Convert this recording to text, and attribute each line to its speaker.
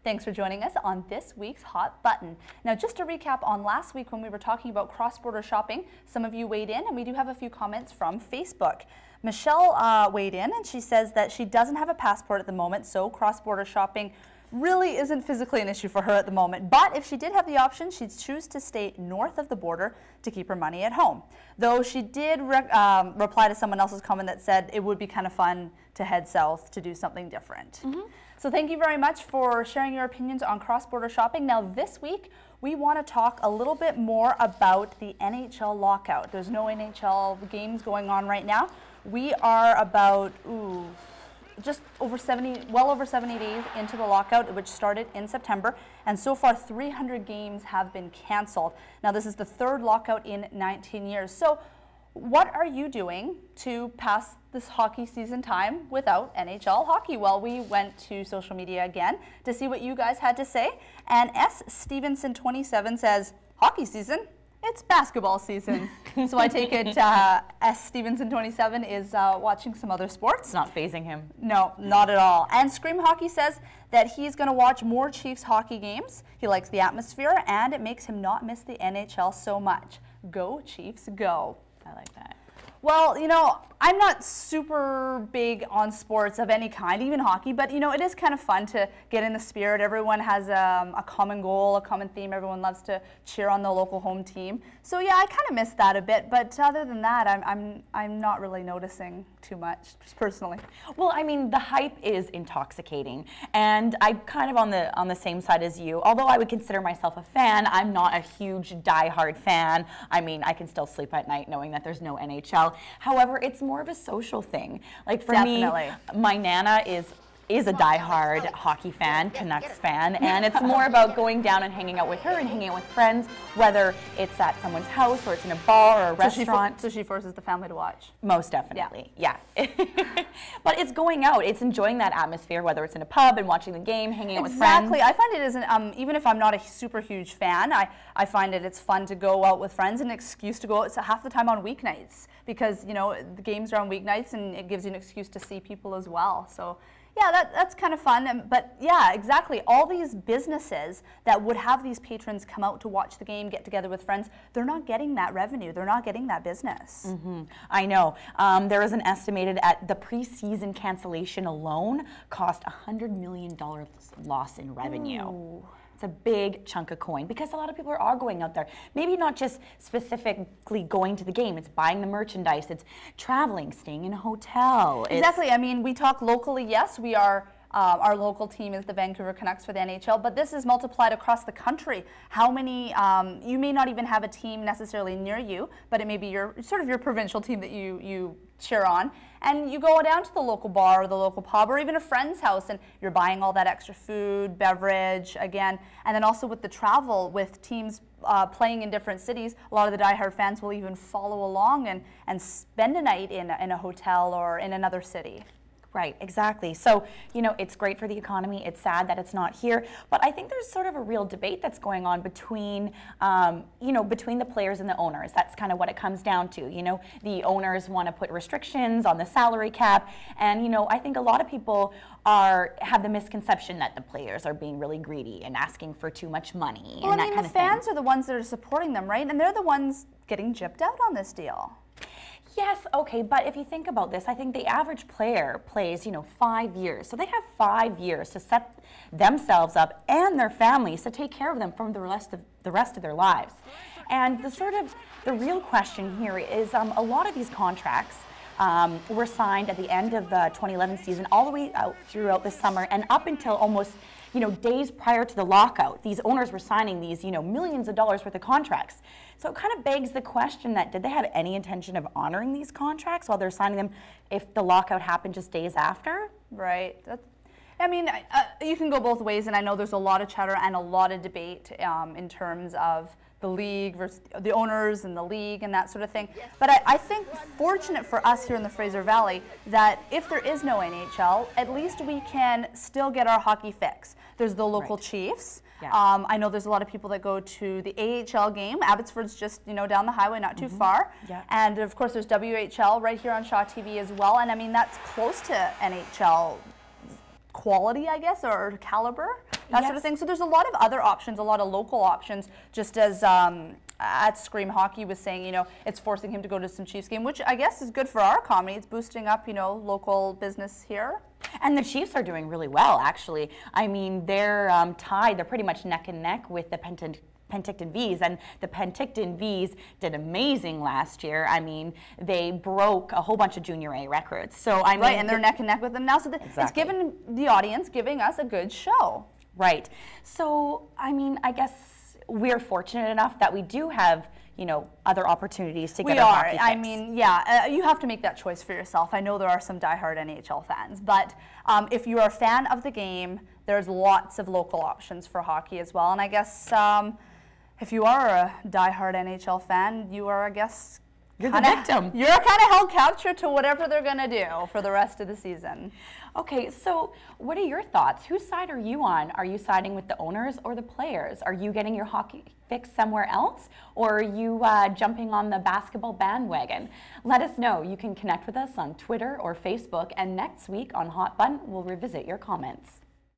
Speaker 1: Thanks for joining us on this week's Hot Button. Now, just to recap on last week when we were talking about cross-border shopping, some of you weighed in and we do have a few comments from Facebook. Michelle weighed in and she says that she doesn't have a passport at the moment, so cross-border shopping really isn't physically an issue for her at the moment. But if she did have the option, she'd choose to stay north of the border to keep her money at home. Though she did reply to someone else's comment that said it would be kind of fun to head south to do something different. So thank you very much for sharing your opinions on cross-border shopping. Now this week, we want to talk a little bit more about the NHL Lockout. There's no NHL games going on right now. We are about, just over 70, well over 70 days into the lockout, which started in September, and so far 300 games have been canceled. Now this is the third lockout in 19 years. So what are you doing to pass this hockey season time without NHL hockey? Well, we went to social media again to see what you guys had to say, and S. Stevenson 27 says, hockey season? It's basketball season. So I take it S. Stevenson 27 is watching some other sports.
Speaker 2: It's not phasing him.
Speaker 1: No, not at all. And Scream Hockey says that he's going to watch more Chiefs hockey games. He likes the atmosphere and it makes him not miss the NHL so much. Go Chiefs, go.
Speaker 2: I like that.
Speaker 1: Well, you know, I'm not super big on sports of any kind, even hockey, but you know, it is kind of fun to get in the spirit. Everyone has a common goal, a common theme. Everyone loves to cheer on the local home team. So yeah, I kind of miss that a bit, but other than that, I'm not really noticing too much, just personally.
Speaker 2: Well, I mean, the hype is intoxicating, and I'm kind of on the same side as you. Although I would consider myself a fan, I'm not a huge diehard fan. I mean, I can still sleep at night knowing that there's no NHL. However, it's more of a social thing. Like for me, my Nana is a diehard hockey fan, Canucks fan, and it's more about going down and hanging out with her and hanging out with friends, whether it's at someone's house or it's in a bar or a restaurant.
Speaker 1: So she forces the family to watch?
Speaker 2: Most definitely, yeah. But it's going out, it's enjoying that atmosphere, whether it's in a pub and watching the game, hanging out with friends.
Speaker 1: Exactly, I find it isn't, even if I'm not a super huge fan, I find it's fun to go out with friends, an excuse to go out half the time on weeknights, because you know, the games are on weeknights and it gives you an excuse to see people as well. So yeah, that's kind of fun. But yeah, exactly. All these businesses that would have these patrons come out to watch the game, get together with friends, they're not getting that revenue. They're not getting that business.
Speaker 2: I know. There is an estimated at the preseason cancellation alone cost $100 million loss in revenue.
Speaker 1: Ooh.
Speaker 2: It's a big chunk of coin because a lot of people are going out there. Maybe not just specifically going to the game. It's buying the merchandise. It's traveling, staying in a hotel.
Speaker 1: Exactly. I mean, we talk locally. Yes, we are. Our local team is the Vancouver Canucks for the NHL, but this is multiplied across the country. How many, you may not even have a team necessarily near you, but it may be your provincial team that you cheer on, and you go down to the local bar or the local pub or even a friend's house and you're buying all that extra food, beverage, again, and then also with the travel with teams playing in different cities, a lot of the diehard fans will even follow along and spend a night in a hotel or in another city.
Speaker 2: Right, exactly. So, you know, it's great for the economy. It's sad that it's not here. But I think there's sort of a real debate that's going on between, between the players and the owners. That's kind of what it comes down to. You know, the owners want to put restrictions on the salary cap. And, you know, I think a lot of people have the misconception that the players are being really greedy and asking for too much money and that kind of thing.
Speaker 1: The fans are the ones that are supporting them, right? And they're the ones getting gypped out on this deal.
Speaker 2: Yes, okay, but if you think about this, I think the average player plays, 5 years. So they have 5 years to set themselves up and their families to take care of them from the rest of their lives. And the real question here is a lot of these contracts were signed at the end of the 2011 season, all the way out throughout the summer and up until almost days prior to the lockout. These owners were signing these, millions of dollars worth of contracts. So it kind of begs the question that did they have any intention of honoring these contracts while they're signing them if the lockout happened just days after?
Speaker 1: Right. I mean, you can go both ways, and I know there's a lot of chatter and a lot of debate in terms of the league versus the owners and the league and that sort of thing. But I think fortunate for us here in the Fraser Valley that if there is no NHL, at least we can still get our hockey fix. There's the local Chiefs. Yeah. I know there's a lot of people that go to the AHL game. Abbotsford's just down the highway, not too far. Yeah. And of course there's WHL right here on Shaw TV as well. And I mean that's close to NHL quality, I guess, or caliber. that sort of thing. So there's a lot of other options, a lot of local options, just as at Scream Hockey was saying, you know, it's forcing him to go to some Chiefs game, which I guess is good for our economy. It's boosting up, you know, local business here.
Speaker 2: And the Chiefs are doing really well, actually. I mean, they're tied. They're pretty much neck and neck with the Penticton Vs, and the Penticton Vs did amazing last year. I mean, they broke a whole bunch of Junior A records. So I mean,
Speaker 1: right, and they're neck and neck with them now. So it's given the audience, giving us a good show.
Speaker 2: Right. So I mean, I guess we're fortunate enough that we do have, you know, other opportunities to get our hockey fix.
Speaker 1: I mean, yeah, you have to make that choice for yourself. I know there are some diehard NHL fans, but if you are a fan of the game, there's lots of local options for hockey as well. And I guess if you are a diehard NHL fan, you are, I guess,
Speaker 2: you're the victim.
Speaker 1: You're kind of held capture to whatever they're going to do for the rest of the season.
Speaker 2: Okay, so what are your thoughts? Whose side are you on? Are you siding with the owners or the players? Are you getting your hockey fix somewhere else? Or are you jumping on the basketball bandwagon? Let us know. You can connect with us on Twitter or Facebook, and next week on Hot Button, we'll revisit your comments.